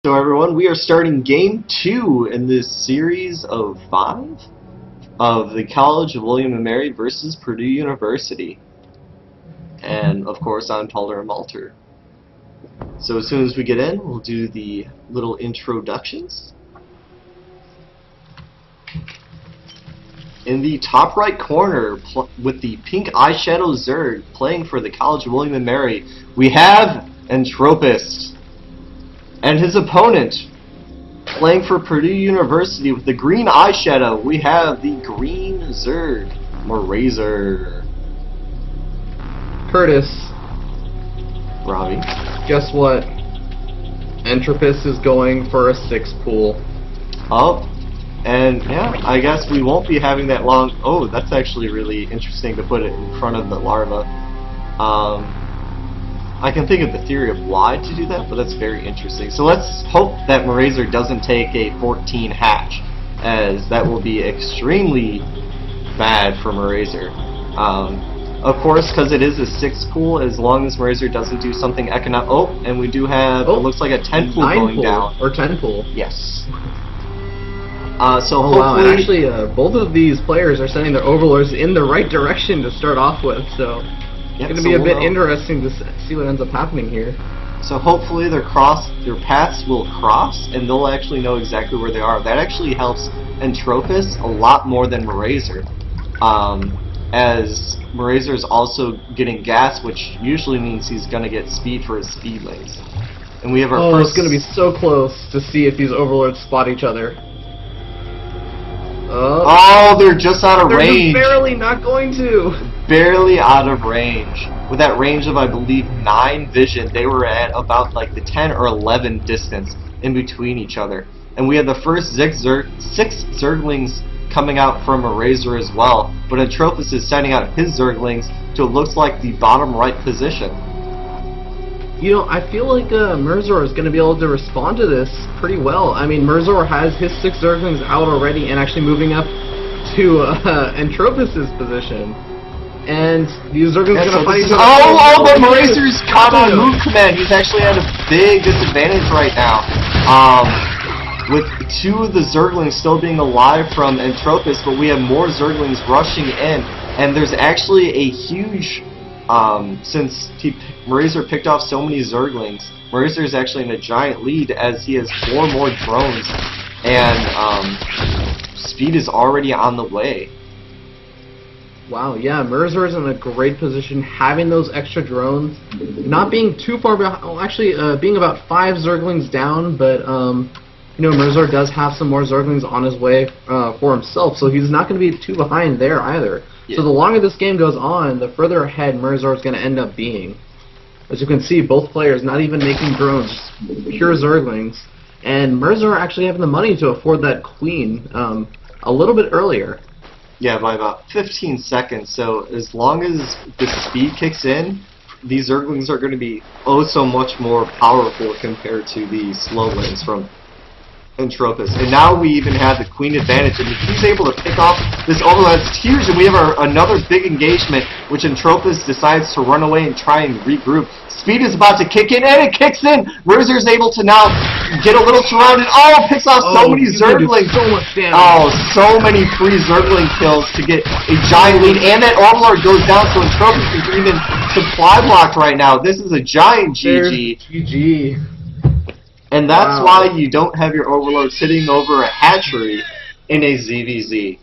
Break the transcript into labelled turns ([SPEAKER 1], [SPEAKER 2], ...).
[SPEAKER 1] So everyone, we are starting game 2 in this series of 5 of the College of William and Mary versus Purdue University. And of course I'm Talder and Malter. So as soon as we get in, we'll do the little introductions. In the top right corner, with the pink eyeshadow Zerg playing for the College of William and Mary, we have Entropist. And his opponent, playing for Purdue University with the green eyeshadow, we have the green Zerg, Murazor.
[SPEAKER 2] Curtis.
[SPEAKER 1] Robbie.
[SPEAKER 2] Guess what? Entropist is going for a 6 pool.
[SPEAKER 1] Oh, and yeah, I guess we won't be having that long. Oh, that's actually really interesting to put it in front of the larva. I can think of the theory of why to do that, but that's very interesting. So let's hope that Murazor doesn't take a 14 hatch, as that will be extremely bad for Murazor. Of course, because it is a 6 pool, as long as Murazor doesn't do something economic. Oh, and we do have, it looks like a 10 pool going
[SPEAKER 2] pool,
[SPEAKER 1] down.
[SPEAKER 2] Or 10 pool.
[SPEAKER 1] Yes. So
[SPEAKER 2] hopefully... Wow, and actually, both of these players are sending their overlords in the right direction to start off with, so... It's going to be a bit interesting to see what ends up happening here.
[SPEAKER 1] So hopefully their paths will cross, and they'll actually know exactly where they are. That actually helps Entropist a lot more than Murazor, as Murazor is also getting gas, which usually means he's going to get speed for his speed lanes. And we have our first...
[SPEAKER 2] it's going to be so close to see if these overlords spot each other.
[SPEAKER 1] Oh, they're just out of range.
[SPEAKER 2] They're barely not going to.
[SPEAKER 1] Barely out of range. With that range of, I believe, 9 vision, they were at about like the 10 or 11 distance in between each other. And we had the first 6 Zerglings coming out from Murazor as well. But Entropist is sending out his Zerglings to what looks like the bottom right position.
[SPEAKER 2] You know, I feel like Murazor is going to be able to respond to this pretty well. I mean, Murazor has his 6 Zerglings out already and actually moving up to Entropist's position. And these Zerglings are going to fight each other.
[SPEAKER 1] But Murazor's caught on move command. He's actually at a big disadvantage right now. With 2 of the Zerglings still being alive from Entropist, but we have more Zerglings rushing in. And there's actually a huge... since Murazor picked off so many Zerglings, Murazor is actually in a giant lead as he has 4 more drones, and speed is already on the way.
[SPEAKER 2] Wow, yeah, Murazor is in a great position, having those extra drones, not being too far behind, actually being about 5 Zerglings down, but you know, Murazor does have some more Zerglings on his way for himself, so he's not going to be too behind there either. Yeah. So the longer this game goes on, the further ahead Murazor is going to end up being. As you can see, both players not even making drones, just pure Zerglings. And Murazor actually having the money to afford that queen a little bit earlier.
[SPEAKER 1] Yeah, by about 15 seconds. So as long as the speed kicks in, these Zerglings are going to be oh so much more powerful compared to the slow lanes from Entropist. And now we even have the queen advantage, and if he's able to pick off this overlord, it's huge, and we have another big engagement, which Entropist decides to run away and try and regroup. Speed is about to kick in, and it kicks in! Murazor is able to now get a little surrounded. Oh, picks off so many Zerglings!
[SPEAKER 2] So much damage.
[SPEAKER 1] Oh, so many free Zergling kills to get a giant lead, and that overlord goes down, so Entropist is even supply blocked right now. This is a giant GG.
[SPEAKER 2] GG.
[SPEAKER 1] And that's why you don't have your overlord sitting over a hatchery in a ZVZ.